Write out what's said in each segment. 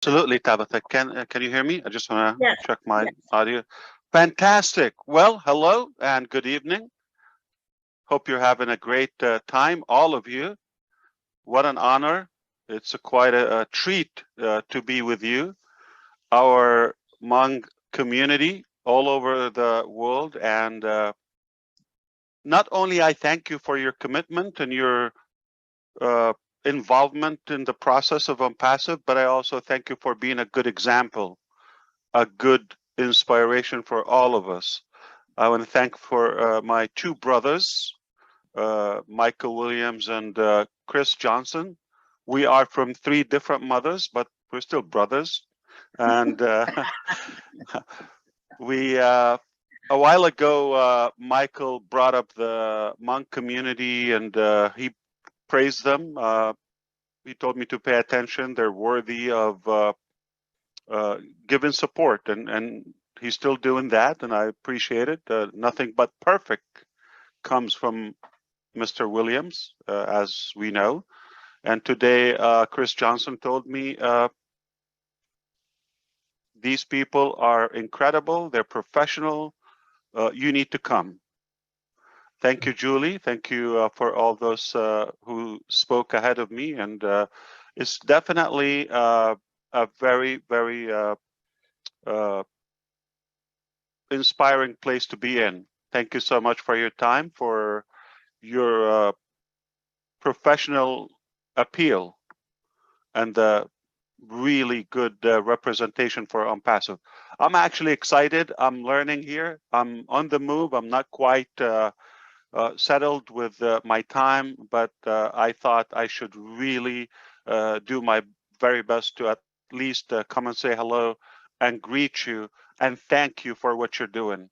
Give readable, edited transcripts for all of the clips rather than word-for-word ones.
Absolutely, Tabitha. Can you hear me? I just want to Yes. check my audio. Fantastic. Well, hello and good evening. Hope you're having a great time, all of you. What an honor. It's quite a treat to be with you. Our Hmong community all over the world. And not only I thank you for your commitment and your involvement in the process of ONPASSIVE, but I also thank you for being a good example, a good inspiration for all of us. I want to thank for my two brothers, Michael Williams and Chris Johnson. We are from three different mothers, but we're still brothers. And we a while ago, Michael brought up the Hmong community, and he praised them. He told me to pay attention. They're worthy of giving support, and he's still doing that, and I appreciate it. Nothing but perfect comes from Mr. Williams, as we know. And today, Chris Johnson told me these people are incredible. They're professional. You need to come. Thank you, Julie. Thank you for all those who spoke ahead of me. And it's definitely a very, very inspiring place to be in. Thank you so much for your time, for your professional appeal, and the really good representation for ONPASSIVE. I'm actually excited. I'm learning here. I'm on the move. I'm not quite settled with my time, but I thought I should really do my very best to at least come and say hello and greet you and thank you for what you're doing.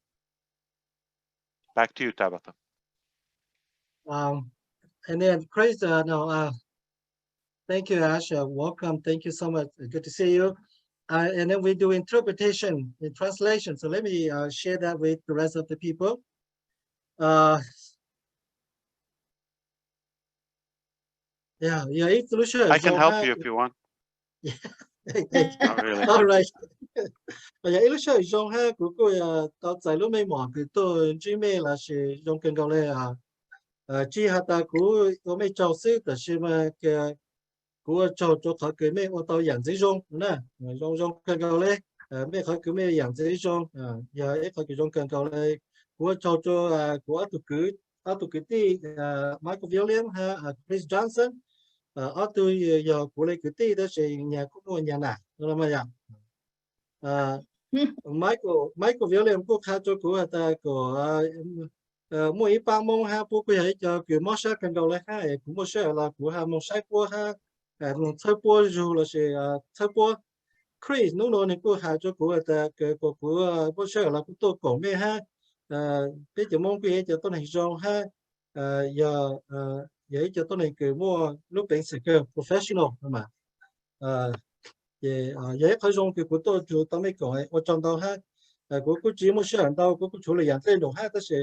Back to you, Tabitha. And then Chris, thank you, Ash. Welcome. Thank you so much. Good to see you. And then we do interpretation and translation. So let me share that with the rest of the people. Yeah, I can help you if you want. Not really. All right. Bây giờ lúc dùng ha của cô tao giải lúc mấy mỏ cái tôi chỉ mê là sử dụng cần cầu này chỉ hạt ta của mấy cháu sư là sử mà cái của cháu cho thằng cái mấy ô tô dạng dễ dùng nè dùng cần cầu này mấy thằng cái mấy dạng dễ dùng giờ ít thằng cái dùng cần cầu này của cháu cho của tụi cứ tí Michael Williams ha Chris Johnson ở tôi giờ của lấy cứ tí đó sẽ nhà của một nhà nào đó mà dạng Michael Williams cũng khá cho của ta của mỗi ba môn ha bố quý ấy cho kiểu món sắc cần đầu lại ha cũng một số là của ha món sắc của ha thơ bố dù là sẽ thơ bố Chris nó nói này của ha cho của ta của bố số là của tôi cổ mê ha cái chữ môn quý ấy cho tôi này rong ha giờ vậy cho tôi này kiểu mua lúc bệnh sự cơ professional mà vậy khởi dụng của tôi chủ tao mấy cái ở trong đó ha của chỉ một số anh đâu của chủ là dạng tên đồ ha đó sẽ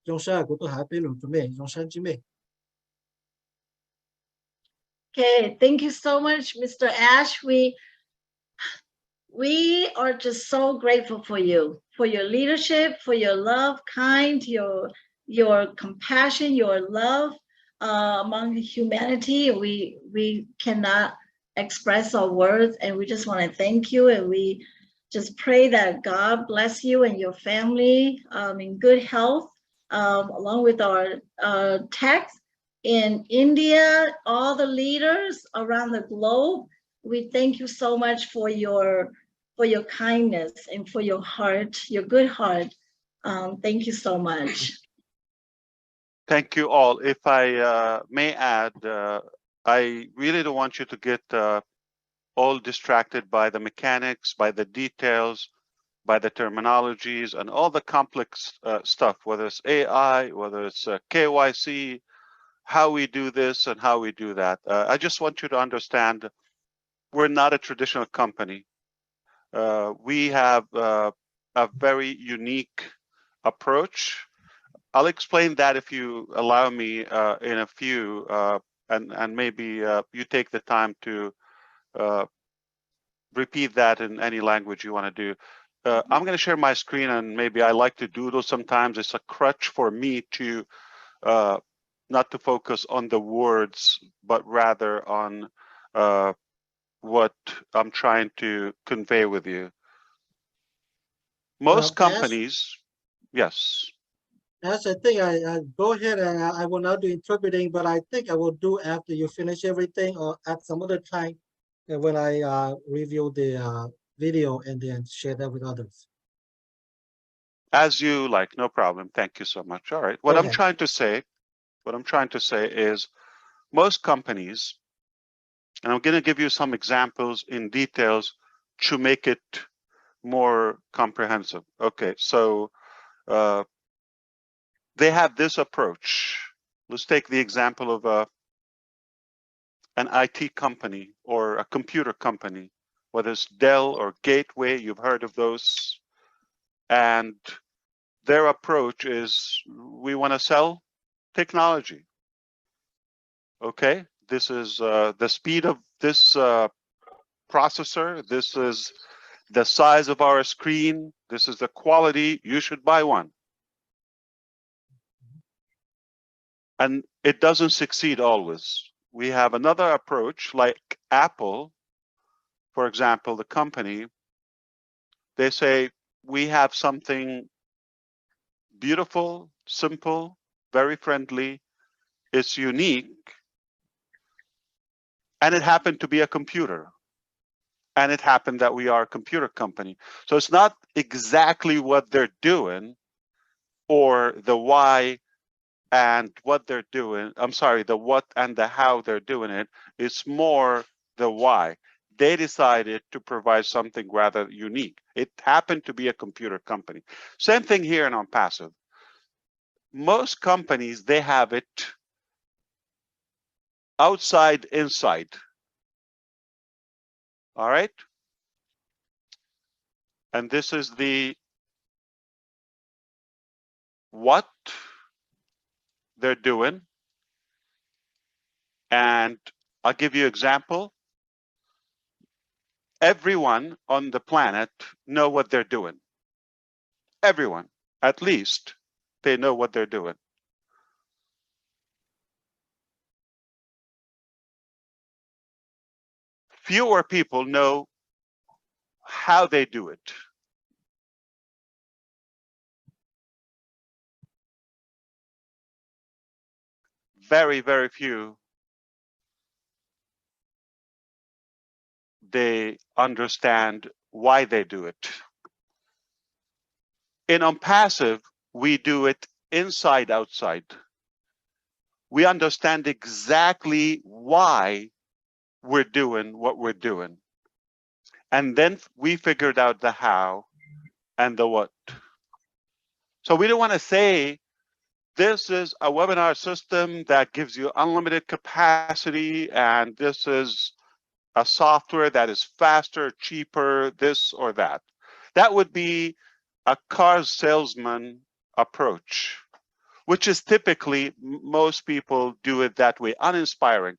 trong xã của tôi hai bên luôn chúng mình trong sáng chúng mình. Okay, thank you so much, Mr. Ash. We are just so grateful for you, for your leadership, for your love, kind, your compassion, your love among humanity. We cannot express our words, and we just want to thank you, and we just pray that God bless you and your family in good health, along with our techs in India, all the leaders around the globe. We thank you so much for your kindness and for your heart, your good heart. Thank you so much. Thank you all. If I may add, I really don't want you to get all distracted by the mechanics, by the details, by the terminologies, and all the complex stuff, whether it's AI, whether it's KYC, how we do this and how we do that. I just want you to understand we're not a traditional company. We have a very unique approach. I'll explain that if you allow me in a few, and maybe you take the time to repeat that in any language you want to do. I'm going to share my screen, and maybe I like to doodle sometimes. It's a crutch for me to not to focus on the words, but rather on what I'm trying to convey with you. Most companies, yes. Ash, I think I go ahead and I will not do interpreting, but I think I will do after you finish everything or at some other time when I review the video and then share that with others. As you like, no problem. Thank you so much. All right. What I'm trying to say is most companies, and I'm going to give you some examples in details to make it more comprehensive. Okay, so they have this approach. Let's take the example of an IT company or a computer company, whether it's Dell or Gateway, you've heard of those. And their approach is, we want to sell technology. Okay, this is the speed of this processor. This is the size of our screen. This is the quality. You should buy one. And it doesn't succeed always. We have another approach like Apple, for example, the company. They say, we have something beautiful, simple, very friendly. It's unique. And it happened to be a computer. And it happened that we are a computer company. So it's not exactly what they're doing or the why and what they're doing. I'm sorry, the what and the how they're doing it. It's more the why. They decided to provide something rather unique. It happened to be a computer company. Same thing here in ONPASSIVE. Most companies, they have it outside, inside. All right. And this is the what they're doing. And I'll give you an example. Everyone on the planet know what they're doing. Everyone, at least, they know what they're doing. Fewer people know how they do it. Very, very few. They understand why they do it. In ONPASSIVE, we do it inside, outside. We understand exactly why we're doing what we're doing. And then we figured out the how and the what. So we don't want to say, this is a webinar system that gives you unlimited capacity, and this is a software that is faster, cheaper, this or that. That would be a car salesman approach, which is typically, most people do it that way, uninspiring.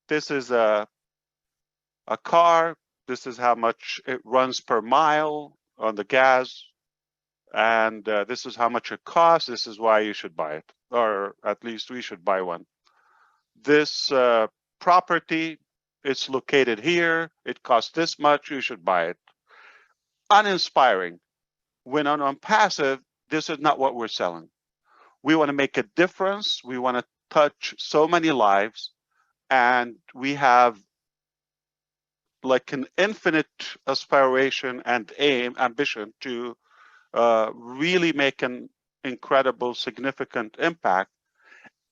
This is a car. This is how much it runs per mile on the gas. And this is how much it costs. This is why you should buy it, or at least we should buy one. This property, it's located here. It costs this much. You should buy it. Uninspiring. When on ONPASSIVE, this is not what we're selling. We want to make a difference. We want to touch so many lives, and we have like an infinite aspiration and ambition to really make an incredible, significant impact.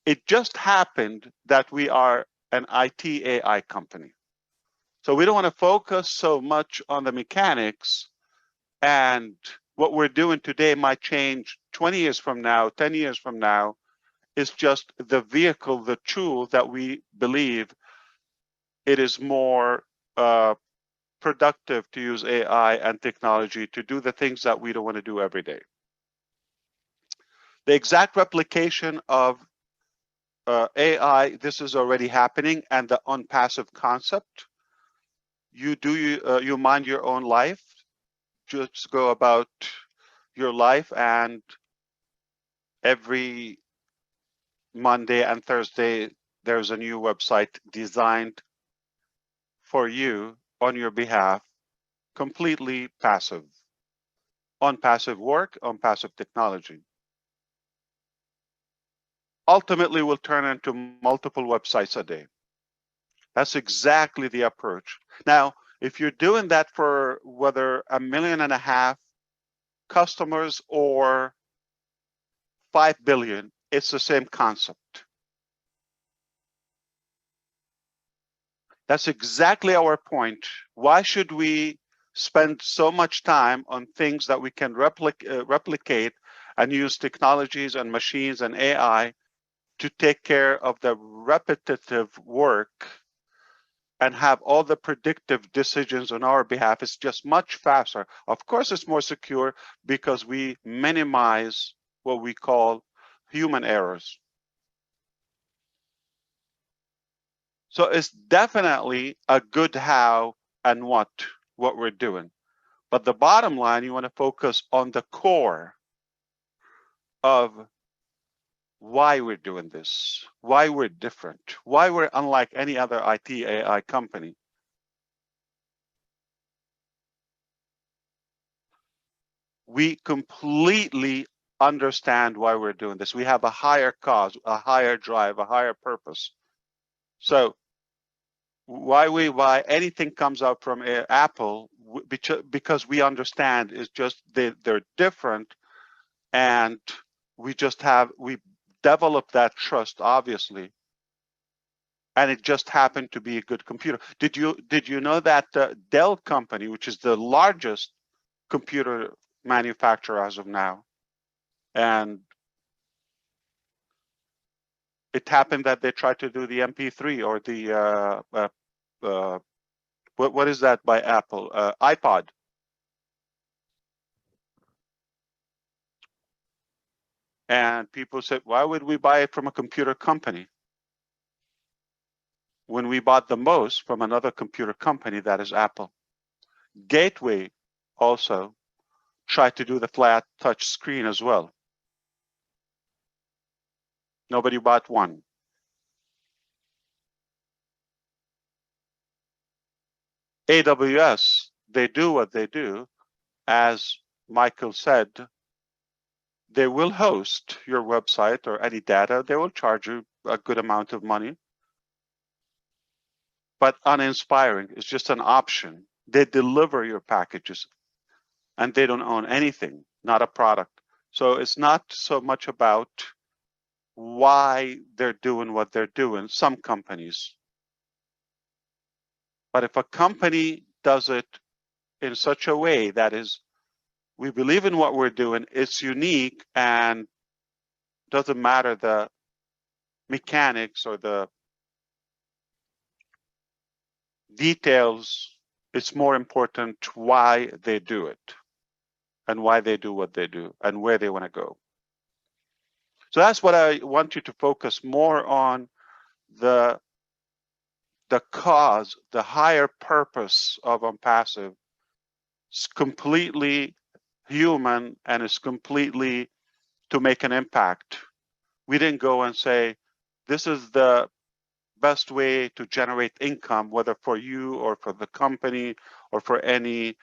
It just happened that we are an IT AI company. So we don't want to focus so much on the mechanics, and what we're doing today might change 20 years from now, 10 years from now. It's just the vehicle, the tool that we believe it is more productive to use AI and technology to do the things that we don't want to do every day. The exact replication of AI, this is already happening, and the ONPASSIVE concept. you mind your own life, just go about your life, and every Monday and Thursday there's a new website designed for you on your behalf, completely passive, on passive work, on passive technology. Ultimately will turn into multiple websites a day. That's exactly the approach. Now, if you're doing that for whether 1.5 million customers or 5 billion, it's the same concept. That's exactly our point. Why should we spend so much time on things that we can replicate and use technologies and machines and AI to take care of the repetitive work and have all the predictive decisions on our behalf? It's just much faster. Of course, it's more secure because we minimize what we call human errors. So it's definitely a good how and what we're doing. But the bottom line, you want to focus on the core of why we're doing this, why we're different, why we're unlike any other IT AI company. We completely understand why we're doing this. We have a higher cause, a higher drive, a higher purpose. So why anything comes out from Apple, because we understand it's just they're different, and we developed that trust, obviously, and it just happened to be a good computer. Did you know that Dell company, which is the largest computer manufacturer as of now, and it happened that they tried to do the MP3 or the what is that by Apple, iPod. And people said, why would we buy it from a computer company when we bought the most from another computer company, that is Apple? Gateway also tried to do the flat touch screen as well. Nobody bought one. AWS, they do what they do. As Michael said, they will host your website or any data. They will charge you a good amount of money. But uninspiring is just an option. They deliver your packages and they don't own anything, not a product. So it's not so much about why they're doing what they're doing, some companies. But if a company does it in such a way that is, we believe in what we're doing, it's unique, and doesn't matter the mechanics or the details, it's more important why they do it and why they do what they do and where they want to go. So that's what I want you to focus more on, the cause, the higher purpose of ONPASSIVE. It's completely human and it's completely to make an impact. We didn't go and say, this is the best way to generate income, whether for you or for the company or for any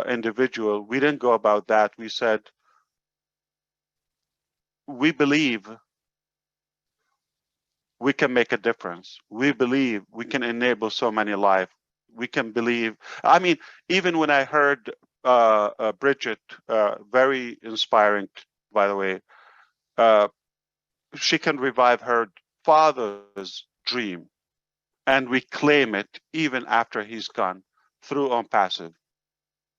individual. We didn't go about that. We said, we believe we can make a difference. We believe we can enable so many lives. We can believe, I mean, even when I heard Bridget, very inspiring, by the way, she can revive her father's dream and reclaim it even after he's gone through ONPASSIVE.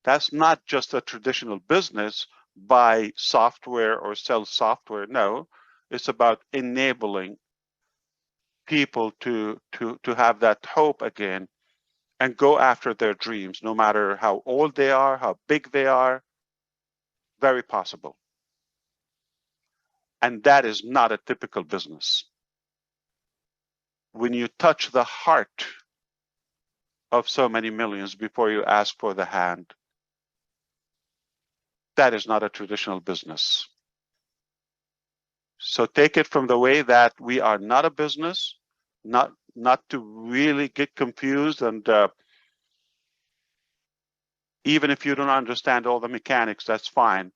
That's not just a traditional business, buy software or sell software. No, it's about enabling people to have that hope again and go after their dreams, no matter how old they are, how big they are. Very possible. And that is not a typical business. When you touch the heart of so many millions before you ask for the hand. That is not a traditional business. So take it from the way that we are not a business, not to really get confused, and even if you don't understand all the mechanics, that's fine.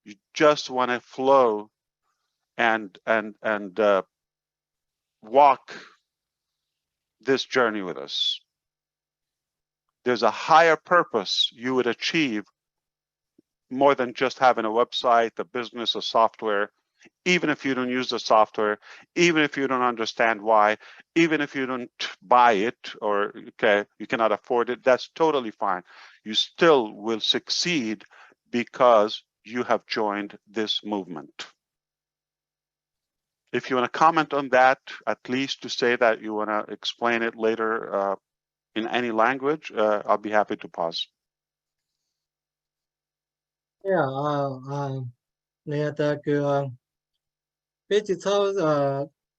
You just want to flow and walk this journey with us. There's a higher purpose you would achieve more than just having a website, a business, a software. Even if you don't use the software, even if you don't understand why, even if you don't buy it, or okay, you cannot afford it, that's totally fine. You still will succeed because you have joined this movement. If you want to comment on that, at least to say that you want to explain it later in any language, I'll be happy to pause. Yeah, nè ta cứ bây giờ sau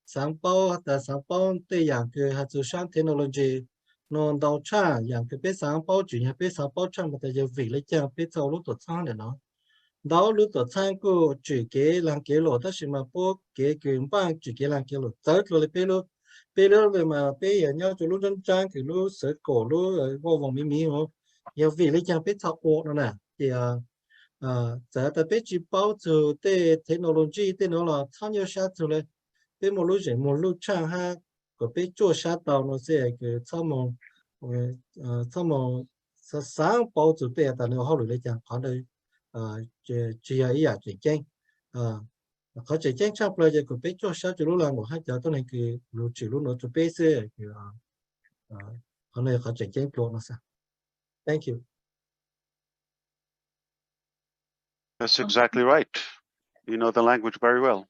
sáng bao ta sáng bao để dạng cứ hạt số sáng technology nó đào cha dạng cứ bây sáng bao chuyện bây sáng bao chẳng mà ta giờ vì lấy chẳng bây sau lúc tuổi sáng để nó đó lúc tuổi sáng cứ chỉ cái làm cái lỗ ta chỉ mà bao cái bằng chỉ cái làm cái lỗ tới rồi bây giờ về mà bây giờ nhau cho lúc dân trang cứ lúc sửa cổ lúc vô vòng mí nó giờ vì lấy chẳng bây sau ô nó nè thì giờ ta biết chỉ bảo từ cái technology cái nó là tham gia sát từ này, cái một lúc chẳng ha, có biết做sát到nó sẽ cái tham mong sáng bảo từ bây giờ nó học được lấy chẳng có đây, chỉ là ý à chỉ tranh, có chỉ tranh chắc bây giờ có biết 做sát từ lúc là một hai giờ tôi này cái lúc chỉ lúc nó từ bây giờ cái có này có chỉ tranh của nó sao? Thank you. That's exactly right. You know the language very well.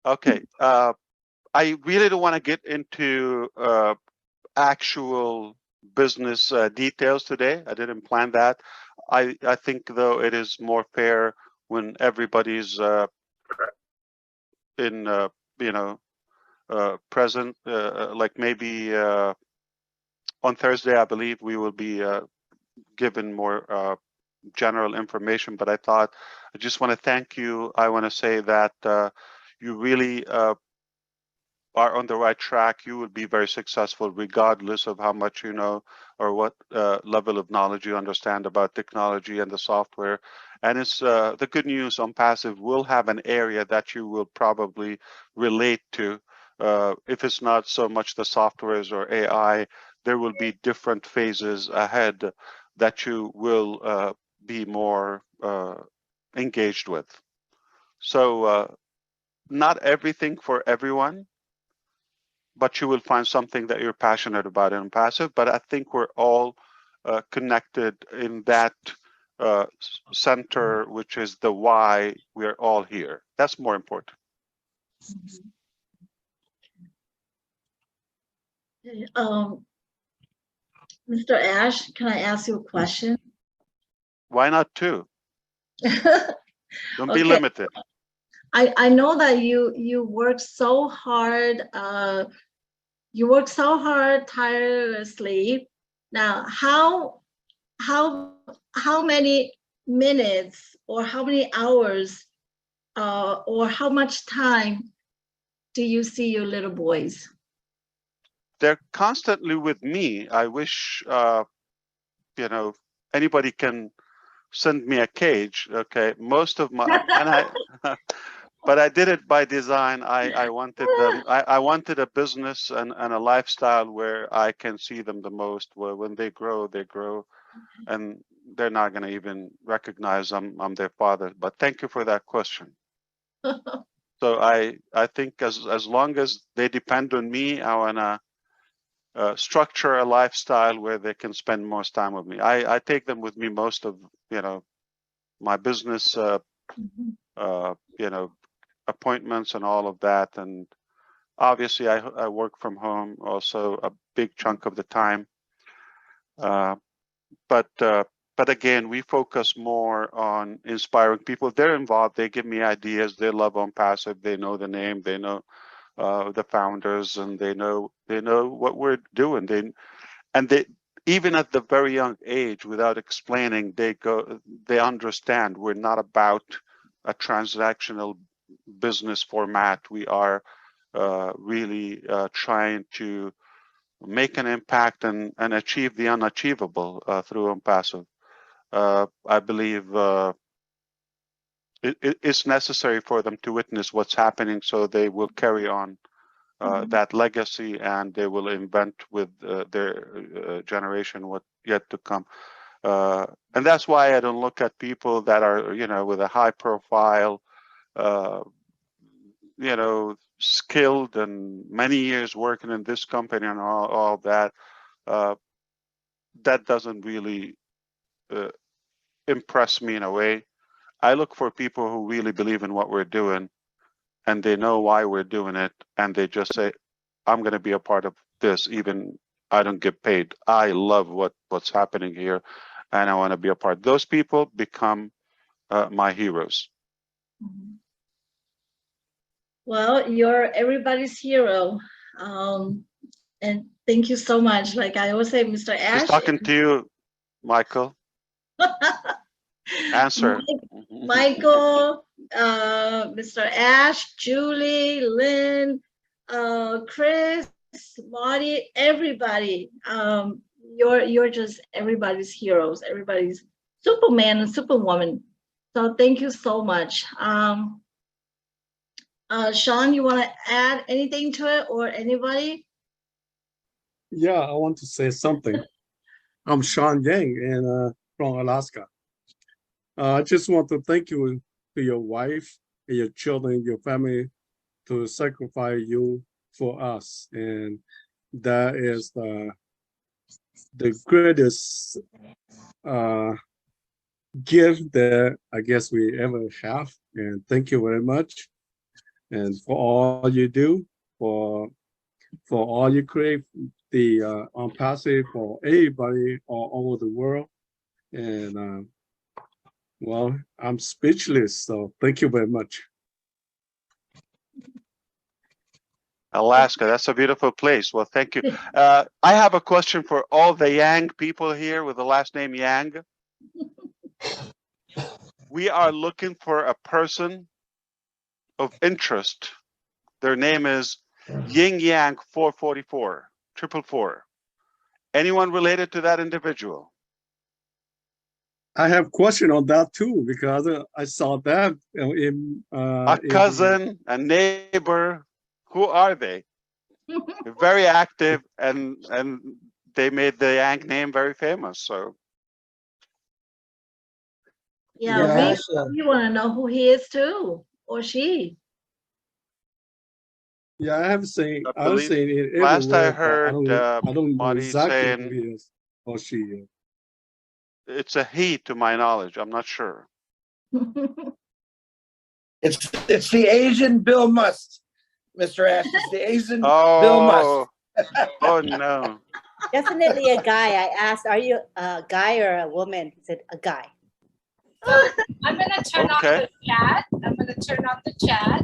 Okay. I really don't want to get into actual business details today. I didn't plan that. I think, though, it is more fair when everybody's in, present. Like maybe on Thursday, I believe we will be given more general information, but I thought I just want to thank you. I want to say that you really are on the right track. You will be very successful regardless of how much you know or what level of knowledge you understand about technology and the software. And it's the good news on Passive will have an area that you will probably relate to. If it's not so much the softwares or AI, there will be different phases ahead that you will be more engaged with. So not everything for everyone, but you will find something that you're passionate about in Passive. But I think we're all connected in that center, which is the why we're all here. That's more important. Mr. Ash, can I ask you a question? Why not two? Don't be Okay. limited. I know that you work so hard. You work so hard tirelessly. Now, how many minutes or how many hours or how much time do you see your little boys? They're constantly with me. I wish anybody can send me a cage. Okay, most of my but I did it by design. I wanted them. I wanted a business and a lifestyle where I can see them the most. Where when they grow, and they're not going to even recognize I'm their father. But thank you for that question. So I think as long as they depend on me, I wanna structure a lifestyle where they can spend most time with me. I take them with me most of my business appointments and all of that, and obviously I work from home also a big chunk of the time, but again, we focus more on inspiring people. They're involved, they give me ideas, they love ONPASSIVE, they know the name, they know the founders, and they know what we're doing. even at the very young age, without explaining, they understand we're not about a transactional business format. We are really trying to make an impact and achieve the unachievable through ONPASSIVE. I believe it's necessary for them to witness what's happening, so they will carry on that legacy, and they will invent with their generation what yet to come. And that's why I don't look at people that are, with a high profile, skilled and many years working in this company and all that. That doesn't really impress me in a way. I look for people who really believe in what we're doing, and they know why we're doing it, and they just say, I'm going to be a part of this, even I don't get paid. I love what's happening here, and I want to be a part. Those people become my heroes. Well, you're everybody's hero. And thank you so much. Like I always say, Mr. Ash. She's talking to you, Michael. Answer. Michael, Mr. Ash, Julie, Lynn, Chris, Marty, everybody. You're just everybody's heroes, everybody's Superman and Superwoman. So thank you so much. Sean, you want to add anything to it, or anybody? Yeah, I want to say something. I'm Sean Yang, and from Alaska. I just want to thank you to your wife and your children, your family, to sacrifice you for us, and that is the greatest gift that I guess we ever have. And thank you very much, and for all you do, for all you create, the ONPASSIVE for everybody all over the world. And well, I'm speechless, so thank you very much. Alaska, that's a beautiful place. Well, thank you. I have a question for all the Yang people here with the last name Yang. We are looking for a person of interest. Their name is Yin Yang 444, 444. Anyone related to that individual? I have a question on that too, because I saw that in a cousin, a neighbor. Who are they? They're very active, and they made the Yang name very famous. So yeah, we want to know who he is too, or she. Yeah, I have seen. I've seen it last everywhere, I heard, I don't know Marty exactly saying who he is or she is. It's a he, to my knowledge. I'm not sure. It's the Asian Bill Must, Mr. Ash. It's the Asian Bill Must. Oh no. Definitely a guy. I asked, are you a guy or a woman? He said, a guy. So I'm going to turn off the chat. I'm going to turn off the chat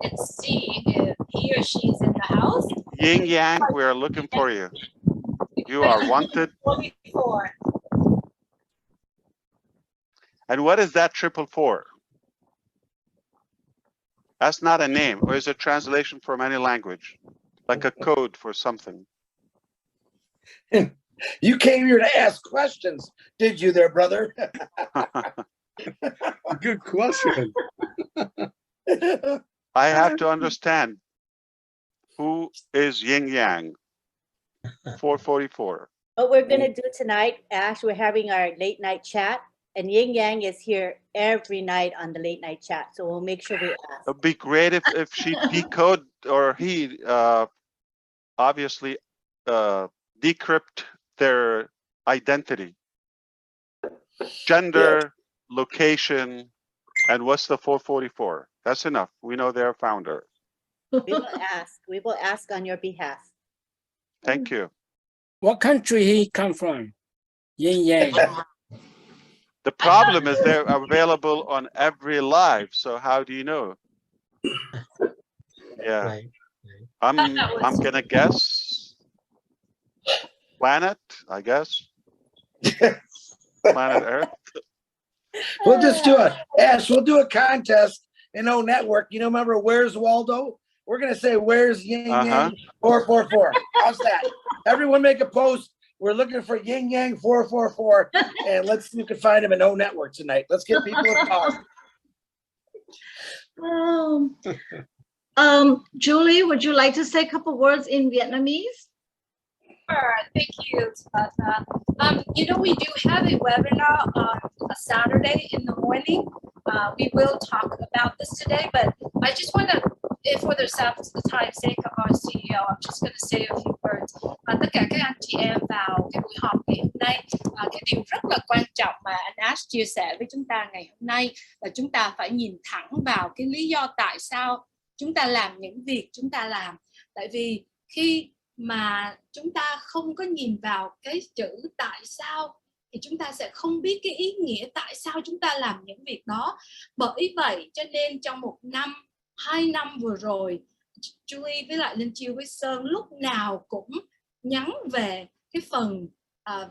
and see if he or she is in the house. Yin Yang, we are looking for you. You are wanted. 44. And what is that 444? That's not a name, or is it translation from any language? Like a code for something? You came here to ask questions, did you there, brother? Good question. I have to understand, who is Yin Yang 444? What we're going to do tonight, Ash, we're having our late night chat, and Yin Yang is here every night on the late night chat. So we'll make sure we ask. It'd be great if she decode, or he obviously decrypt their identity, gender, location, and what's the 444. That's enough. We know their founder. We will ask. We will ask on your behalf. Thank you. What country he come from? Yin Yang. The problem is they're available on every live. So how do you know? Yeah, I'm gonna guess planet, I guess. Planet Earth. We'll just do we'll do a contest in O Network. You know, remember Where's Waldo? We're gonna say Where's Yin Yang 444. How's that? Everyone make a post. We're looking for Yin Yang 444, and let's see if we can find him in O Network tonight. Let's get people involved. Julie, would you like to say a couple words in Vietnamese? Sure, thank you, Tabata. You know, we do have a webinar on a Saturday in the morning. We will talk about this today, but I just want to, for the time's sake of our CEO, I'm just going to say a few words. Tất cả các anh chị em vào cái buổi họp ngày hôm nay, cái điều rất là quan trọng mà anh Ash chia sẻ với chúng ta ngày hôm nay là chúng ta phải nhìn thẳng vào cái lý do tại sao chúng ta làm những việc chúng ta làm. Tại vì khi mà chúng ta không có nhìn vào cái chữ tại sao thì chúng ta sẽ không biết cái ý nghĩa tại sao chúng ta làm những việc đó. Bởi vậy cho nên trong 1 năm, 2 năm vừa rồi, Julie với lại Linh Chiêu với Sơn lúc nào cũng nhắn về cái phần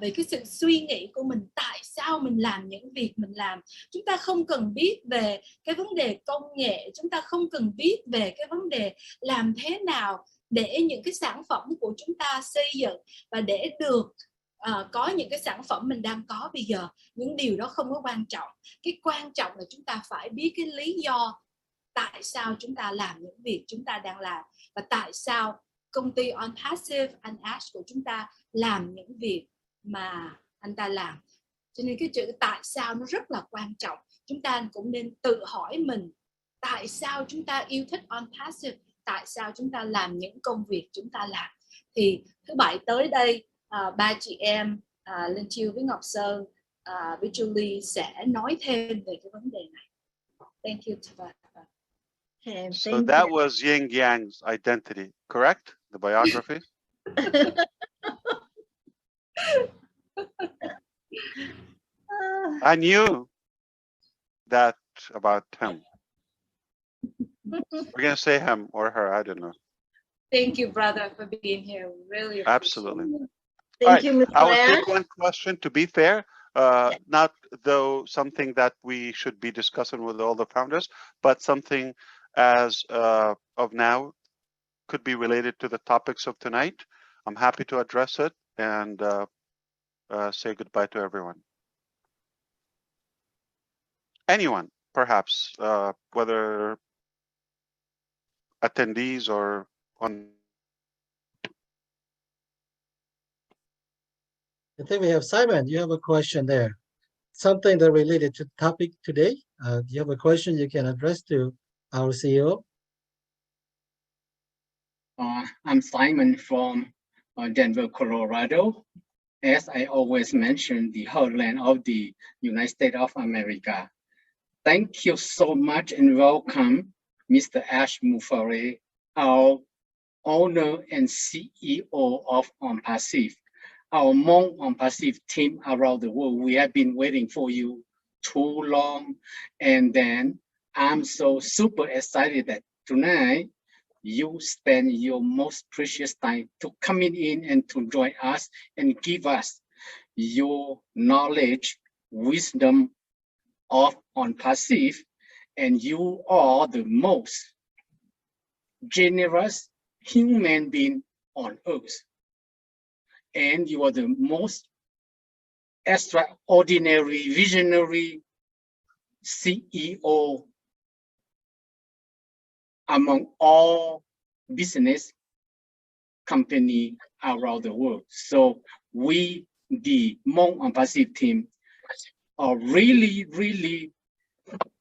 về cái sự suy nghĩ của mình, tại sao mình làm những việc mình làm. Chúng ta không cần biết về cái vấn đề công nghệ, chúng ta không cần biết về cái vấn đề làm thế nào để những cái sản phẩm của chúng ta xây dựng và để được có những cái sản phẩm mình đang có bây giờ. Những điều đó không có quan trọng. Cái quan trọng là chúng ta phải biết cái lý do tại sao chúng ta làm những việc chúng ta đang làm và tại sao công ty ONPASSIVE, anh Ash của chúng ta làm những việc mà anh ta làm. Cho nên cái chữ tại sao nó rất là quan trọng. Chúng ta cũng nên tự hỏi mình tại sao chúng ta yêu thích ONPASSIVE, tại sao chúng ta làm những công việc chúng ta làm. Thì thứ Bảy tới đây, ba chị em Linh Chiêu với Ngọc Sơn với Julie sẽ nói thêm về cái vấn đề này. Thank you, Tabata. Okay, So that was Yin Yang's identity, correct? The biography? I knew that about him. We're going to say him or her, I don't know. Thank you, brother, for being here. Really absolutely. Thank you, Ms. I will take one question, to be fair, not though something that we should be discussing with all the founders, but something as of now could be related to the topics of tonight. I'm happy to address it and say goodbye to everyone. Anyone, perhaps, whether attendees or on. I think we have Simon. You have a question there. Something that related to the topic today. Do you have a question you can address to our CEO? I'm Simon from Denver, Colorado. As I always mention, the heartland of the United States of America. Thank you so much and welcome, Mr. ASHMUFAREH, our owner and CEO of ONPASSIVE. Our Hmong ONPASSIVE team around the world, we have been waiting for you too long. And then I'm so super excited that tonight you spend your most precious time to coming in and to join us and give us your knowledge, wisdom of ONPASSIVE. And you are the most generous human being on earth. And you are the most extraordinary, visionary CEO among all business company around the world. So we, the Hmong ONPASSIVE team, are really, really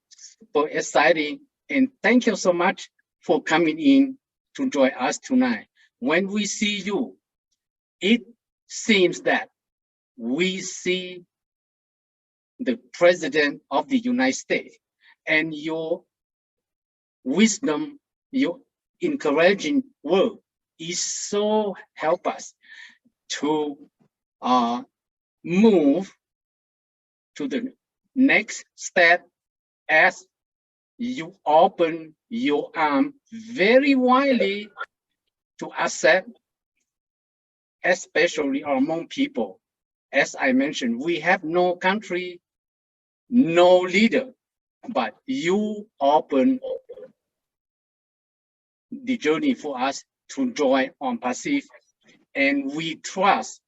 super exciting. And thank you so much for coming in to join us tonight. When we see you, it seems that we see the President of the United States, and your wisdom, your encouraging word is so help us to move to the next step as you open your arm very widely to accept especially our Hmong people. As I mentioned, we have no country, no leader, but you open the journey for us to join ONPASSIVE, and we trust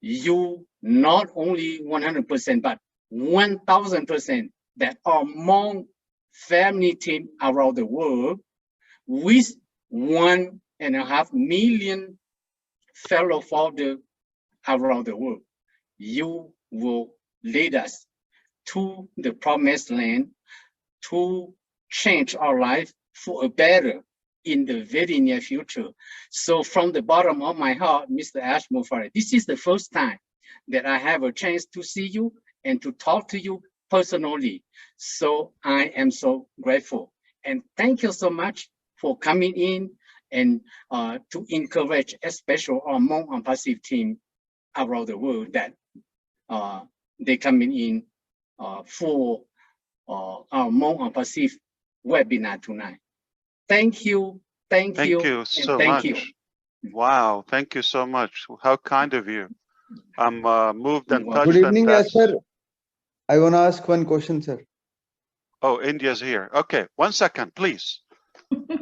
you not only 100%, but 1000% that our Hmong family team around the world with 1.5 million fellow founders around the world, you will lead us to the promised land to change our life for a better in the very near future. So from the bottom of my heart, Mr. ASHMUFAREH, this is the first time that I have a chance to see you and to talk to you personally. So I am so grateful. And thank you so much for coming in and to encourage, especially our Hmong ONPASSIVE team around the world that they coming in for our Hmong ONPASSIVE webinar tonight. Thank you, thank you, and so thank much. you. Wow, thank you so much. How kind of you. I'm moved and touched. Good evening, sir. I want to ask one question, sir. Oh, India's here. Okay, 1 second, please.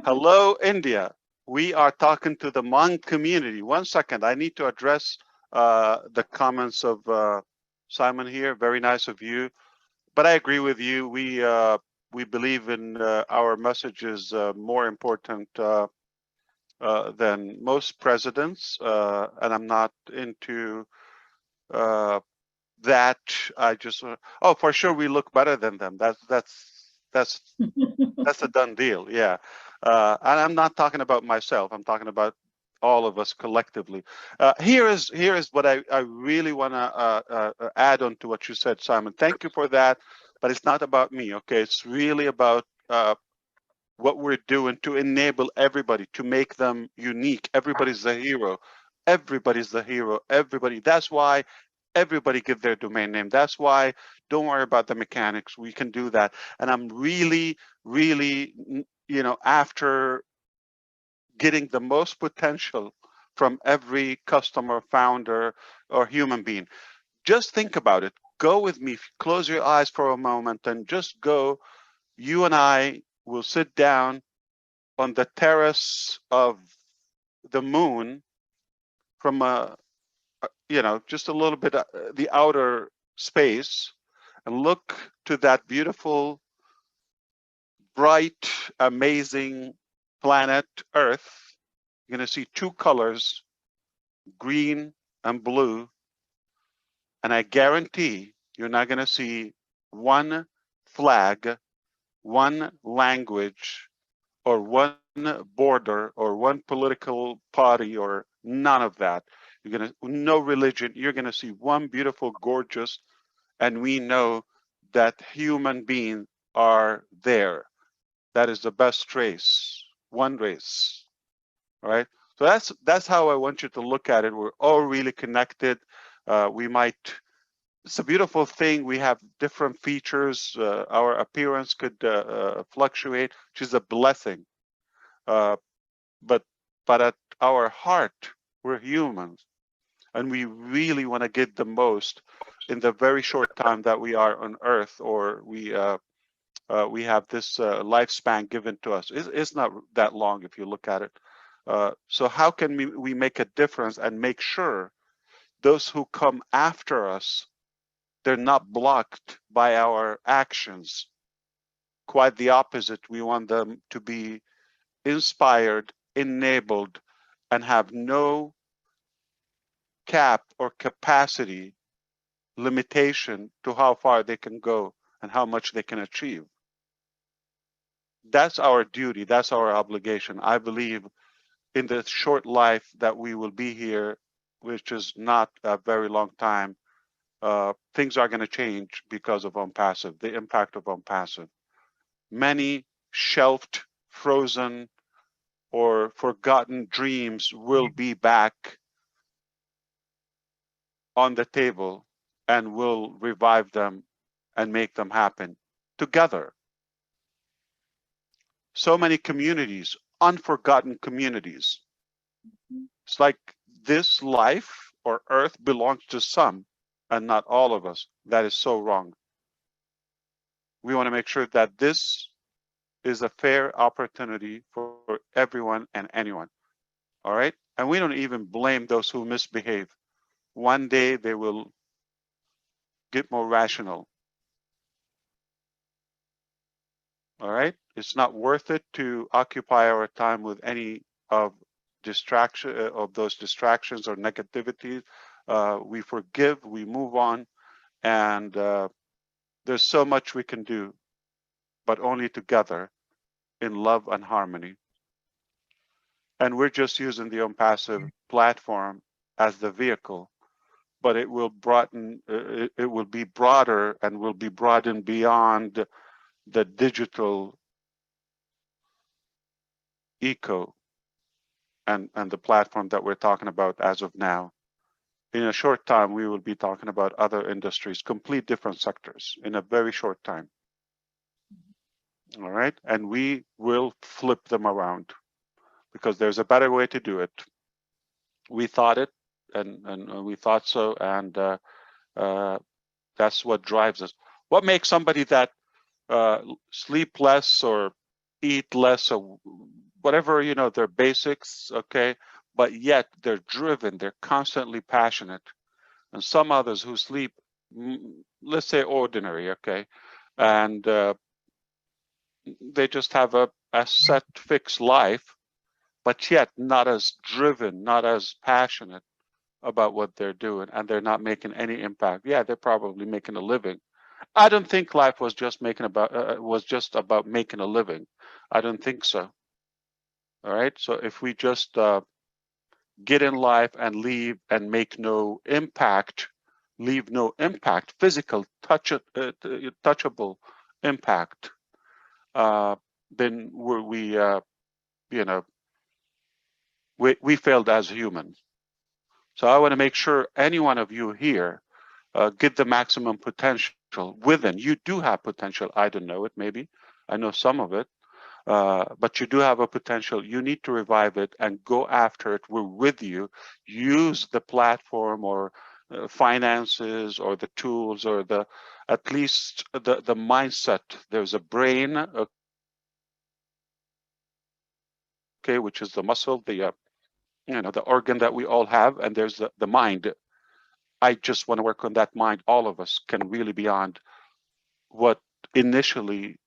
Hello, India. We are talking to the Hmong community. 1 second, I need to address the comments of Simon here. Very nice of you. But I agree with you. We believe in our message is more important than most presidents, and I'm not into that. I just for sure we look better than them. That's a done deal. Yeah, and I'm not talking about myself. I'm talking about all of us collectively. Here is what I really want to add on to what you said, Simon. Thank you for that. But it's not about me, okay? It's really about what we're doing to enable everybody, to make them unique. Everybody's the hero. Everybody's the hero. Everybody. That's why everybody give their domain name. That's why don't worry about the mechanics. We can do that. And I'm really, really, after getting the most potential from every customer, founder, or human being. Just think about it. Go with me. Close your eyes for a moment and just go. You and I will sit down on the terrace of the moon from just a little bit the outer space and look to that beautiful, bright, amazing planet Earth. You're going to see two colors, green and blue. And I guarantee you're not going to see one flag, one language, or one border, or one political party, or none of that. You're going to, no religion. You're going to see one beautiful, gorgeous, and we know that human beings are there. That is the best race, one race, right? So that's how I want you to look at it. We're all really connected. It's a beautiful thing. We have different features. Our appearance could fluctuate, which is a blessing. But at our heart, we're humans, and we really want to get the most in the very short time that we are on Earth, or we have this lifespan given to us. It's not that long if you look at it. So how can we make a difference and make sure those who come after us, they're not blocked by our actions? Quite the opposite. We want them to be inspired, enabled, and have no cap or capacity limitation to how far they can go and how much they can achieve. That's our duty. That's our obligation. I believe in the short life that we will be here, which is not a very long time, things are going to change because of ONPASSIVE, the impact of ONPASSIVE. Many shelved, frozen, or forgotten dreams will be back on the table, and we'll revive them and make them happen together. So many communities, unforgotten communities. It's like this life or earth belongs to some and not all of us. That is so wrong. We want to make sure that this is a fair opportunity for everyone and anyone. All right? And we don't even blame those who misbehave. One day they will get more rational. All right? It's not worth it to occupy our time with any of those distractions or negativity. We forgive, we move on, and there's so much we can do, but only together in love and harmony. And we're just using the ONPASSIVE platform as the vehicle, but it will broaden, it will be broader and will be broadened beyond the digital eco and the platform that we're talking about as of now. In a short time, we will be talking about other industries, complete different sectors in a very short time. All right, and we will flip them around because there's a better way to do it. We thought it, and we thought so, and that's what drives us. What makes somebody that sleep less or eat less or whatever, you know, their basics, okay, but yet they're driven, they're constantly passionate. And some others who sleep, let's say ordinary, okay, and they just have a set fixed life, but yet not as driven, not as passionate about what they're doing, and they're not making any impact. Yeah, they're probably making a living. I don't think life was just about making a living. I don't think so. All right. So if we just get in life and leave and make no impact, leave no impact, physical, touchable impact, then we failed as humans. So I want to make sure any one of you here get the maximum potential within. You do have potential. I don't know it, maybe. I know some of it. But you do have a potential. You need to revive it and go after it. We're with you. Use the platform or finances or the tools or at least the mindset. There's a brain, okay, which is the muscle, the organ that we all have, and there's the mind. I just want to work on that mind. All of us can really beyond what initially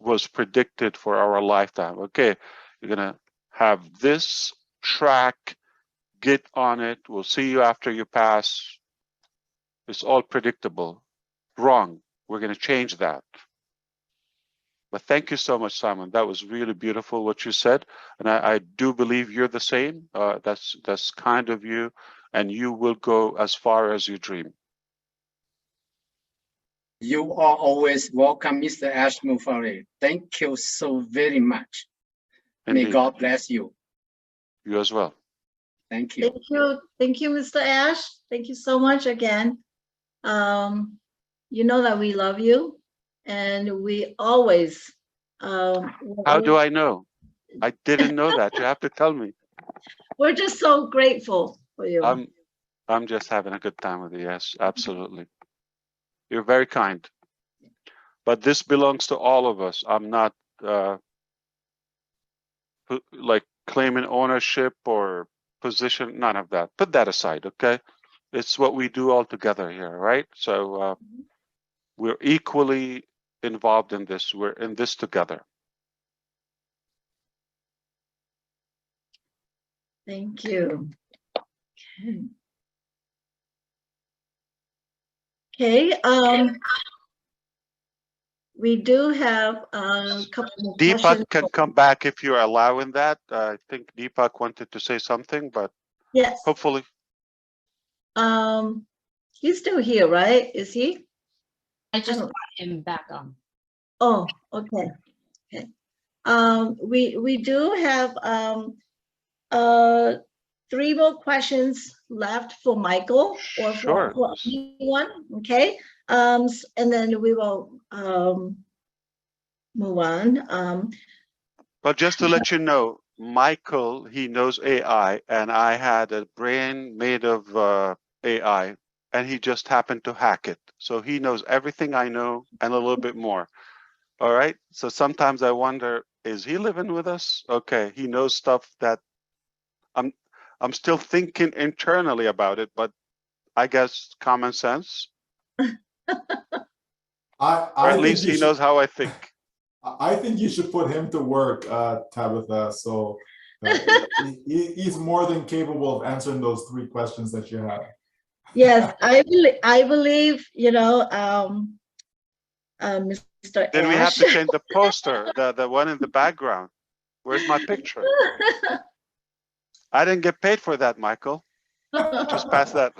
was predicted for our lifetime. Okay, you're gonna have this track, get on it. We'll see you after you pass. It's all predictable. Wrong. We're gonna change that. But thank you so much, Simon. That was really beautiful what you said, and I do believe you're the same. That's kind of you, and you will go as far as you dream. You are always welcome, Mr. ASHMUFAREH. Thank you so very much. Indeed. May God bless you. You as well. Thank you. Thank you, Mr. Ash. Thank you so much again. You know that we love you, and we always. How do I know? I didn't know that. You have to tell me. We're just so grateful for you. I'm just having a good time with you. Yes, absolutely. You're very kind. But this belongs to all of us. I'm not like claiming ownership or position, none of that. Put that aside, okay? It's what we do all together here, right? So we're equally involved in this. We're in this together. Thank you. Okay. We do have a couple of Deepak questions. can come back if you're allowing that. I think Deepak wanted to say something, but yes, hopefully. He's still here, right? Is he? I just brought him back on. Oh, okay. Okay. We do have 3 more questions left for Michael or Sure. for anyone. Okay. And then we will move on. But just to let you know, Michael, he knows AI, and I had a brain made of AI, and he just happened to hack it. So he knows everything I know and a little bit more. All right. So sometimes I wonder, is he living with us? Okay, he knows stuff that I'm still thinking internally about it, but I guess common sense. I Or at think least you he should, knows how I think. I think you should put him to work, Tabitha. So he's more than capable of answering those 3 questions that you have. Yes, I believe, you know, Mr. Then we have Ash. to change the poster, the one in the background. Where's my picture? I didn't get paid for that, Michael. Just pass that.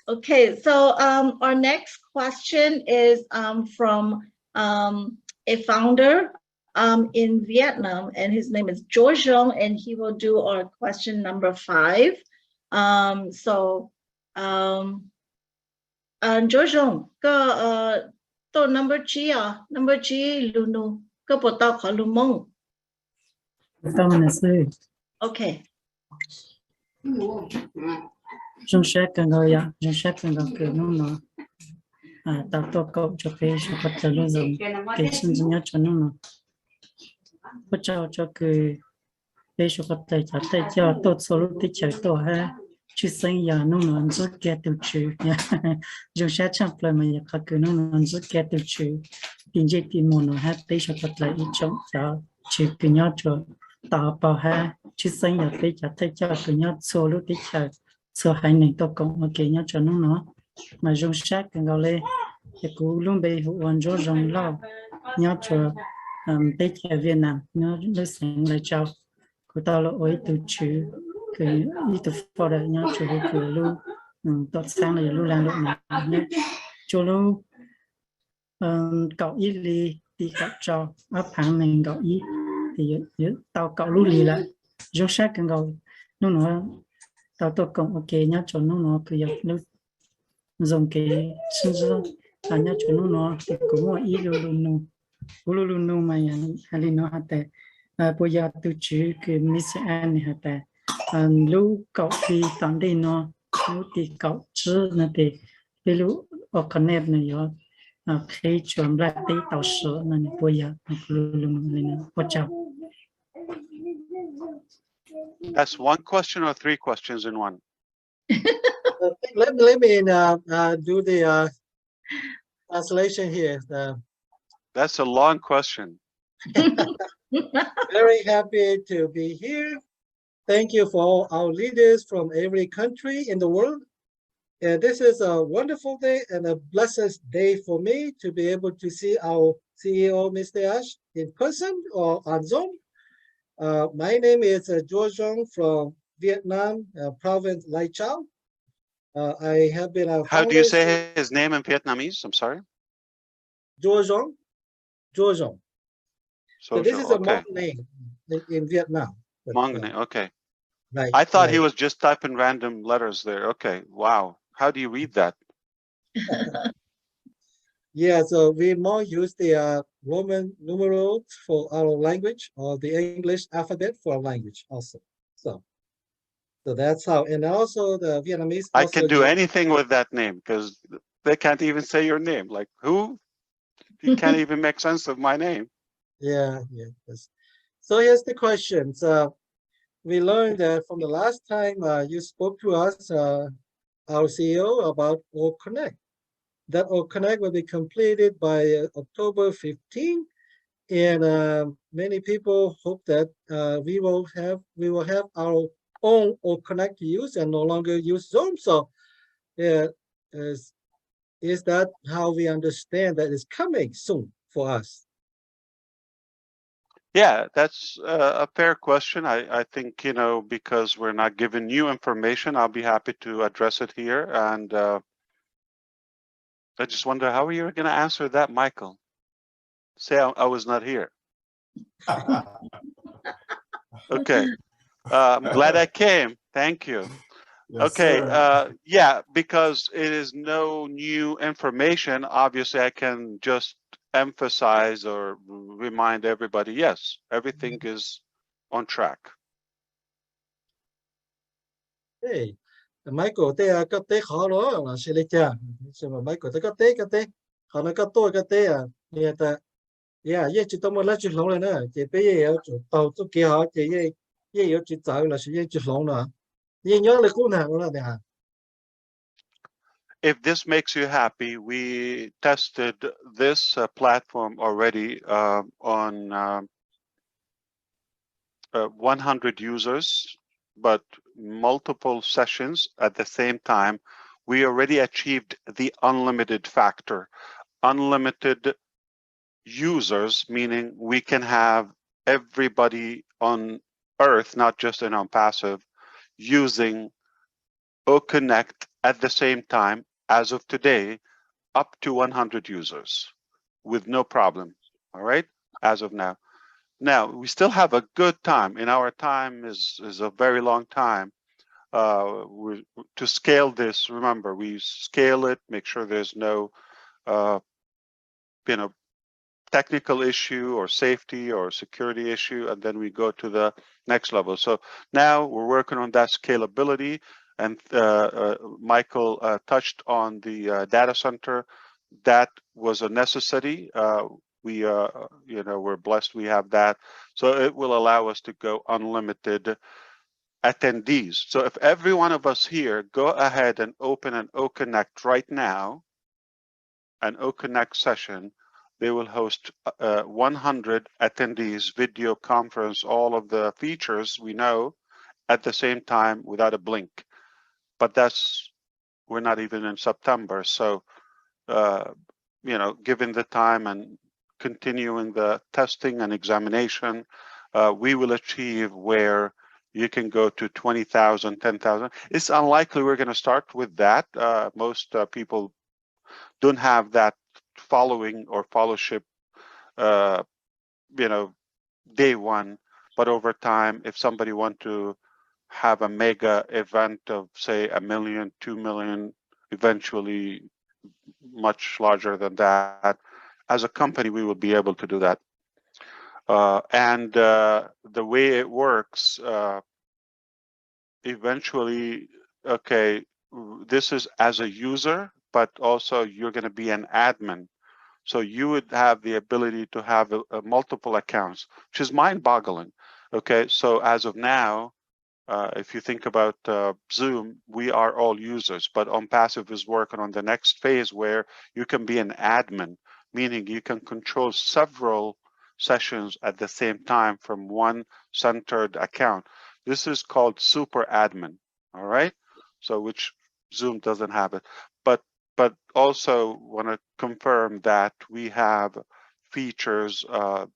Okay, so our next question is from a founder in Vietnam, and his name is George Long, and he will do our question number 5. George Long, to number G Lunu, ke po tao ko lumong. Okay. Chúng sẽ cần gọi ya, chúng sẽ cần gọi cửa nó tạo tổ cậu cho cái số vật chất lưu dùng cái sinh dưỡng nhất cho nó hỗ trợ cho cái số vật chất cho tay cho tốt số lúc tích chạy tổ ha chứ sinh ya nó rất kẹt tiêu chữ nha chúng sẽ chẳng phải mà ya các cửa nó rất kẹt tiêu chữ tiền dây tiền mồn nó ha tay số vật chất ít trong cho chữ cửa nhau cho tạo bảo ha chứ sinh ya tay cho tay cho cửa nhau số lúc tích chạy số hai này tôi cũng ok nhá cho nó mà dùng sát cái gọi là cái cú luôn bị hoàn cho dùng lâu nhá cho tết ở Việt Nam nó nó sáng lại cho của tao là ôi từ chữ cái đi từ phò đấy nhá cho cái luôn tốt sáng là luôn làm được nhá cho luôn cậu ý đi cậu cho áp hàng mình cậu ý thì tao cậu luôn đi lại dùng sát cái gọi nó tao tôi cũng ok nhá cho nó cứ nó dùng cái sinh dưỡng nhá cho nó thì cũng có ý luôn mà hay nó hạt tệ bây giờ tôi chỉ cái Miss Anne hạt tệ lúc cậu đi tạm đi nó lúc thì cậu chứ nó thì cái lúc ở connect này rồi khi chuẩn lại tí tàu sữa này bây giờ luôn nó quan trọng. That's one question or 3 questions in one? Let me do the translation here. That's a long question. Very happy to be here. Thank you for all our leaders from every country in the world. And this is a wonderful day and a blessed day for me to be able to see our CEO, Mr. Ash, in person or on Zoom. My name is George Jong from Vietnam, province Lai Châu. I have been a How do you say his name in Vietnamese? I'm sorry. George Jong. George Jong. So this is a okay. Hmong name in Vietnam. Hmong name, okay. Right. I thought he was just typing random letters there. Okay, wow. How do you read that? Yeah, so we more use the Roman numerals for our language, or the English alphabet for our language also. So that's how, and also the Vietnamese. I can do anything with that name because they can't even say your name. Like who? You can't even make sense of my name. Yeah. So here's the question. So we learned that from the last time you spoke to us, our CEO, about All Connect. That All Connect will be completed by October 15, and many people hope that we will have our own All Connect to use and no longer use Zoom. So, is that how we understand that it's coming soon for us? Yeah, that's a fair question. I think, you know, because we're not given new information, I'll be happy to address it here. And I just wonder how you're going to answer that, Michael. Say I was not here. Okay. I'm glad I came. Thank you. Yes, okay. Yeah, because it is no new information. Obviously, I can just emphasize or remind everybody, yes, everything is on track. Hey, Michael, they are got they hollow, and she let ya. So Michael, they got họ got tôi got they are near that. Yeah, yeah, chỉ tao muốn lấy chữ lòng nữa, chỉ bây giờ chủ tàu tôi kia họ chỉ giờ chữ tạo là chỉ chữ lòng nữa. Nhớ là cũng nào nữa nè. If this makes you happy, we tested this platform already on 100 users, but multiple sessions at the same time. We already achieved the unlimited factor. Unlimited users, meaning we can have everybody on Earth, not just in ONPASSIVE, using OConnect at the same time. As of today, up to 100 users with no problem. All right, as of now. Now we still have a good time. In our time is a very long time. To scale this, remember, we scale it, make sure there's no technical issue or safety or security issue, and then we go to the next level. So now we're working on that scalability, and Michael touched on the data center. That was a necessity. We're blessed we have that. So it will allow us to go unlimited attendees. So if every one of us here go ahead and open an OConnect right now, an OConnect session, they will host 100 attendees, video conference, all of the features we know at the same time without a blink. But we're not even in September. So, given the time and continuing the testing and examination, we will achieve where you can go to 20,000, 10,000. It's unlikely we're going to start with that. Most people don't have that following or fellowship, day one. But over time, if somebody want to have a mega event of, say, 1 million, 2 million, eventually much larger than that, as a company, we will be able to do that. And the way it works, eventually, okay, this is as a user, but also you're going to be an admin. So you would have the ability to have multiple accounts, which is mind-boggling. Okay, so as of now, if you think about Zoom, we are all users, but ONPASSIVE is working on the next phase where you can be an admin, meaning you can control several sessions at the same time from one centered account. This is called super admin, all right? So which Zoom doesn't have it. But also want to confirm that we have features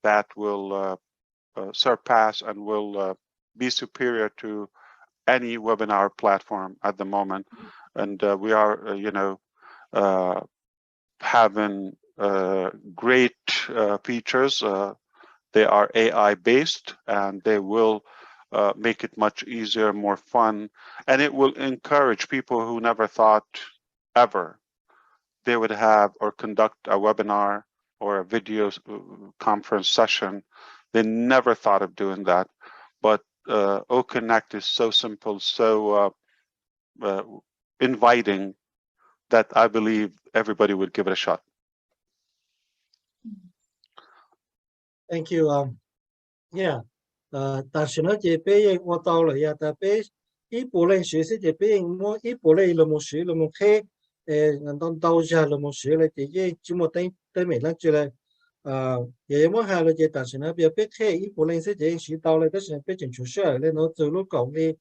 that will surpass and will be superior to any webinar platform at the moment. And we are, having great features. They are AI based, and they will make it much easier, more fun, and it will encourage people who never thought ever they would have or conduct a webinar or a video conference session. They never thought of doing that. But OConnect is so simple, so inviting, that I believe everybody would give it a shot. Thank you. Yeah. 但是呢，这边我到了呀，但边一部分学习这边我一部分了么学了么开，当到下了么学了这些，只么等没了就来，也么还了这，但是呢，别开一部分是这学到了，但是别进出学了，那走路讲的，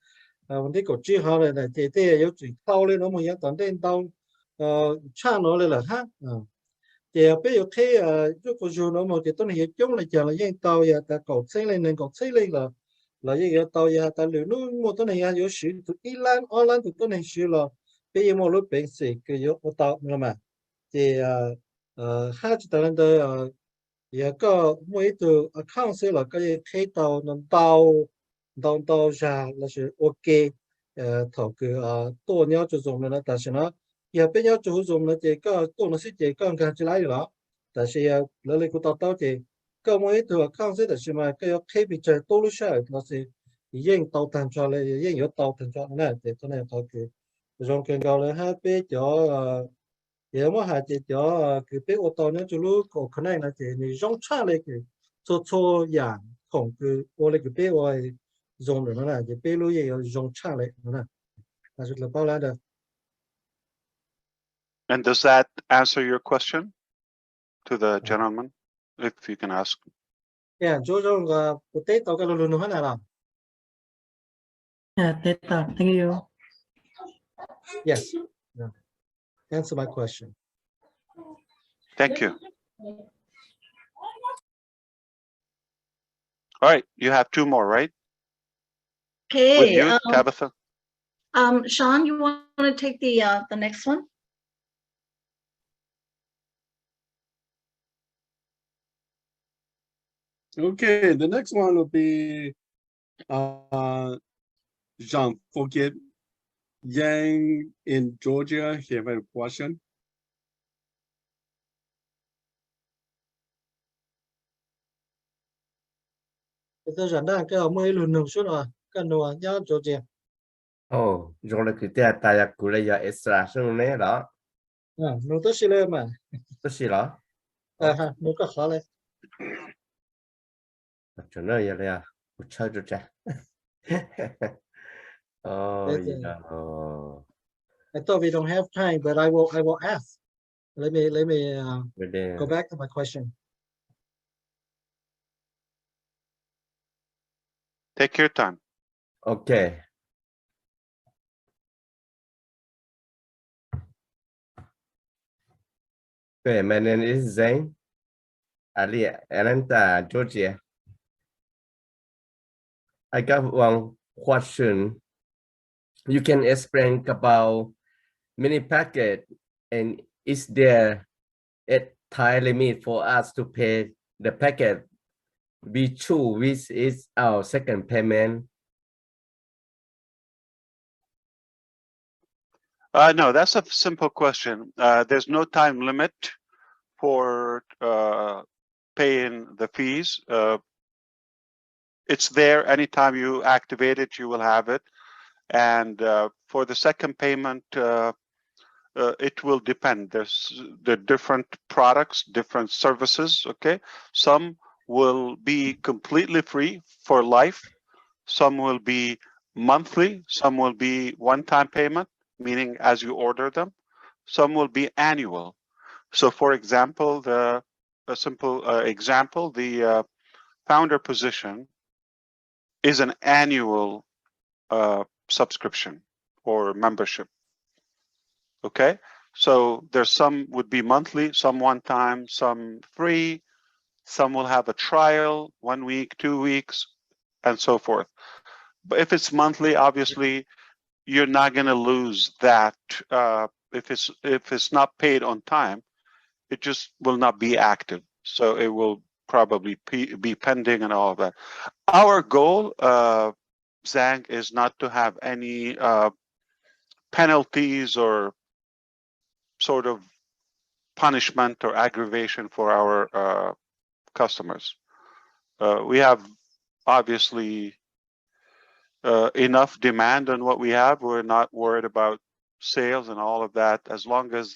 我们搞最好了呢，这有最高的，那么要等等到差了了哈，thì bây giờ thấy lúc vừa rồi nó một cái tuần hiện chung là chờ là những tàu ya ta cầu xây lên là những tàu ya ta liệu nó một tuần này ya có sử dụng Iran online từ tuần này sử là bây giờ một lúc bệnh sĩ cái yếu tàu nữa mà thì hai chúng ta lên tới ya có mỗi từ account sẽ là cái thấy tàu tàu ra là sự ok thầu cái tổ nhau sử dụng là ta sẽ nó giờ bây giờ sử dụng là chỉ có tổ nó sẽ chỉ có cái gì lại đó 但是呀，那里个到的，个么一头康些的是嘛，个要开比这多路下，那是已到单出来，已有到单出那的，都那到个，让更高了还比较也么还是叫个比我到那就路个可能那的你用差那个做样ของ个我那个比我用的那就比路也要用差嘞那，但是了包来的。And does that answer your question to the gentleman? If you can ask. Yeah, Jojo nga potato ka lulunuhan na lang. Yeah, thank you. Yes. Yeah. Answer my question. Thank you. All right, you have two more, right? Okay. With you, Tabitha. Sean, you want to take the next one? Okay, the next one will be Jean Forget Yang in Georgia. He have a question. Ito janda cái ông ấy lùn xuống rồi, cái nồi nhá chỗ gì? Oh, rồi là cái tia tài của lấy giờ extra xong nè đó. Nồi tôi xí lên mà. Tôi xí đó. Nồi có khó lên. Cho nó vậy là chơi cho cha. Oh, yeah. I thought we don't have time, but I will ask. Let me go back to my question. Take your time. Okay. Okay, my name is Zain. Ali, Atlanta, Georgia. I got one question. You can explain about mini packet, and is there a time limit for us to pay the packet? We choose which is our second payment. No, that's a simple question. There's no time limit for paying the fees. It's there anytime you activate it, you will have it. And for the second payment, it will depend. There's the different products, different services. Okay, some will be completely free for life. Some will be monthly. Some will be one-time payment, meaning as you order them. Some will be annual. So, for example, a simple example, the founder position is an annual subscription or membership. Okay, so there's some would be monthly, some one time, some free, some will have a trial, 1 week, 2 weeks, and so forth. But if it's monthly, obviously, you're not going to lose that. If it's not paid on time, it just will not be active. So it will probably be pending and all of that. Our goal, Zhang, is not to have any penalties or sort of punishment or aggravation for our customers. We have obviously enough demand on what we have. We're not worried about sales and all of that, as long as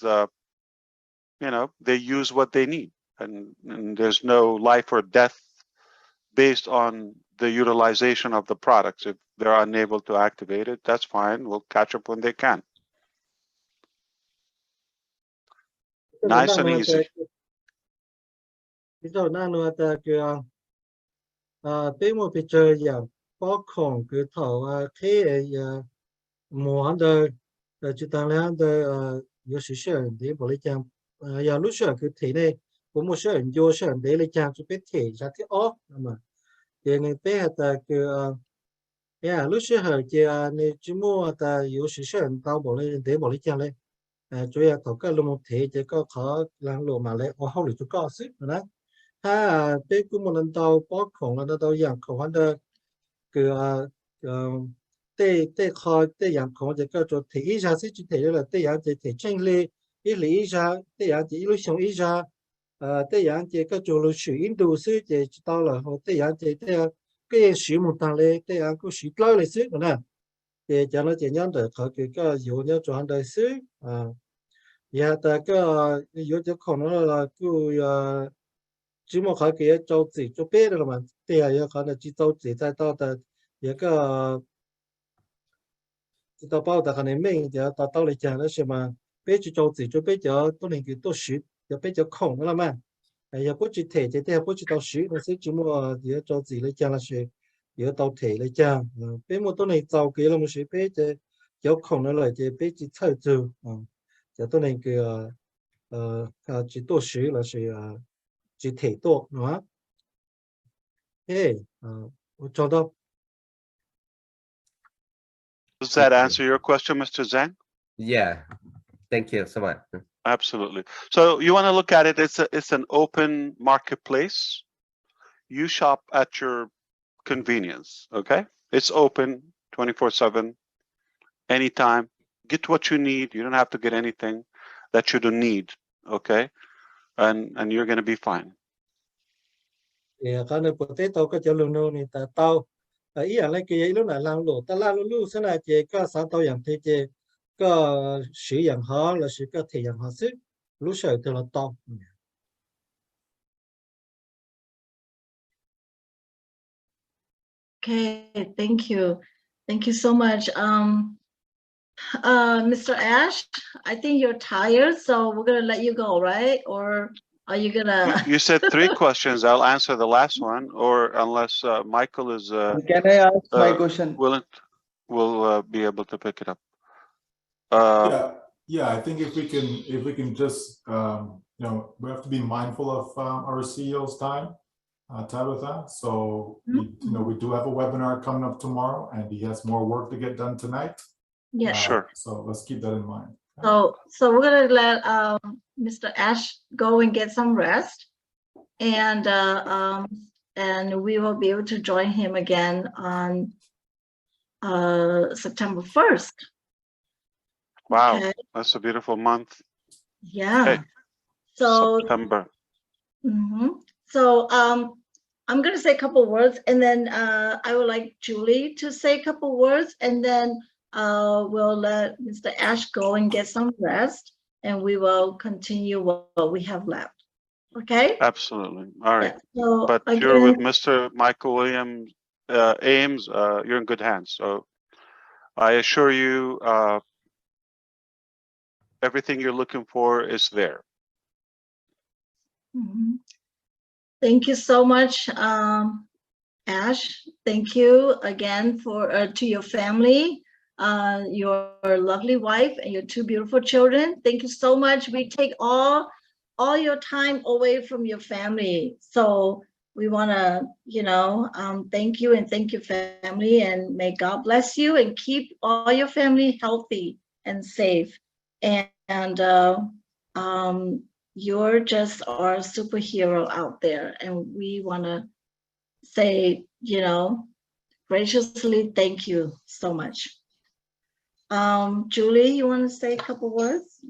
they use what they need, and there's no life or death based on the utilization of the products. If they're unable to activate it, that's fine. We'll catch up when they can. Nice and easy. Ito na no ata kaya pe mo picture ya có khổng cái thầu thế mùa de chỉ tăng lên de有时些人的不来讲ya lúc sau cái thế này có một số人有些人的来讲就被贴下去哦那么để người bé ta cái ya lúc sau cái này chỉ mua ta有时些人到不来的不来讲嘞主要头个路铁这个可让路嘛嘞我后来就告诉了他对古木人到包孔了那都养口完的个对靠对养口这个做铁一下是就铁了对养这铁正嘞一里一下对养这一路上一下 thế dạng chị có chỗ là sử Indonesia chị tao là họ thế dạng chị thế cái sử một thằng này thế dạng có sử lâu lịch sử nữa thì cho nó chỉ nhắn được họ cái dụ nhớ cho anh đời sử nhà ta cái dụ cho con nó là cứ chỉ một cái châu chỉ cho biết rồi mà thì giờ họ là chỉ châu chỉ tại tao ta giờ cái tao bảo ta cái này mình giờ tao lại讲的是嘛，别去州只就别叫多年给多学，就别叫空了嘛。giờ bố trí thể thì theo bố trí tàu sứ nó sẽ chỉ mua giờ cho gì lấy cha là sẽ giờ tàu thể lấy cha bé muaตัวnày tàu kia là một sẽ bé cho cháu không nó lại cho bé chỉ thay từ giờตัวnày chỉตัวsứ là sẽ chỉ thểตัวđúng không? Cho đó. Does that answer your question, Mr. Zhang? Yeah, thank you so much. Absolutely. So you want to look at it, it's an open marketplace. You shop at your convenience, okay? It's open 24/7, anytime. Get what you need. You don't have to get anything that you don't need, okay? And you're going to be fine. Yeah, cái này potato cái chỗ luôn luôn này tao ý là cái lúc này làm lỗ ta làm lỗ sẽ là chỉ có sản taoอย่างthế chỉ có sử dụng họ là sử có thể dụng họ sức lúc sau thì là tao. Okay, thank you so much. Mr. Ash, I think you're tired, so we're gonna let you go, right? Or are you gonna? You said 3 questions. I'll answer the last one, or unless Michael is can I ask my question? Will be able to pick it up. Yeah. I think if we can just you know, we have to be mindful of our CEO's time, Tabitha. So you know, we do have a webinar coming up tomorrow, and he has more work to get done tonight. Yeah, sure. So let's keep that in mind. So we're gonna let Mr. Ash go and get some rest, and we will be able to join him again on September 1st. Wow, okay. That's a beautiful month. Yeah. Okay. So September. So I'm gonna say a couple words, and then I would like Julie to say a couple words, and then we'll let Mr. Ash go and get some rest, and we will continue what we have left. Okay? Absolutely. All right. Yeah. So but again, you're with Mr. Michael Williams Ames. You're in good hands. So I assure you, everything you're looking for is there. Thank you so much, Ash. Thank you again for to your family, your lovely wife, and your 2 beautiful children. Thank you so much. We take all your time away from your family, so we want to, you know, thank you and thank your family, and may God bless you and keep all your family healthy and safe. And you're just our superhero out there, and we want to say, you know, graciously thank you so much. Julie, you want to say a couple words?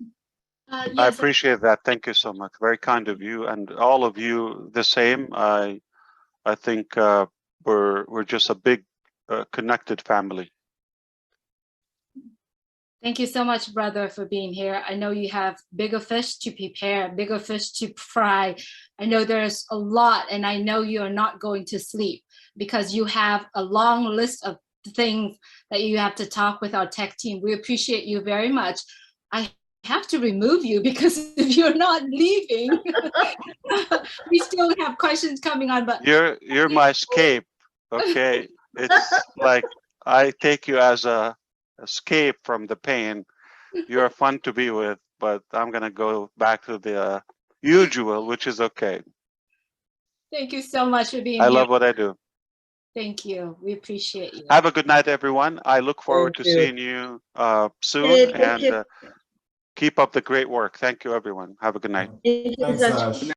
Yes. I appreciate that. Thank you so much. Very kind of you, and all of you the same. I think we're just a big connected family. Thank you so much, brother, for being here. I know you have bigger fish to prepare, bigger fish to fry. I know there's a lot, and I know you're not going to sleep because you have a long list of things that you have to talk with our tech team. We appreciate you very much. I have to remove you because if you're not leaving, we still have questions coming on. But you're my escape. Okay, it's like I take you as a escape from the pain. You're fun to be with, but I'm gonna go back to the usual, which is okay. Thank you so much for being here. I here. love what I do. Thank you. We appreciate you. Have a good night, everyone. I look forward to seeing you soon, and keep up the great work. Thank you, everyone. Have a good night. Thanks,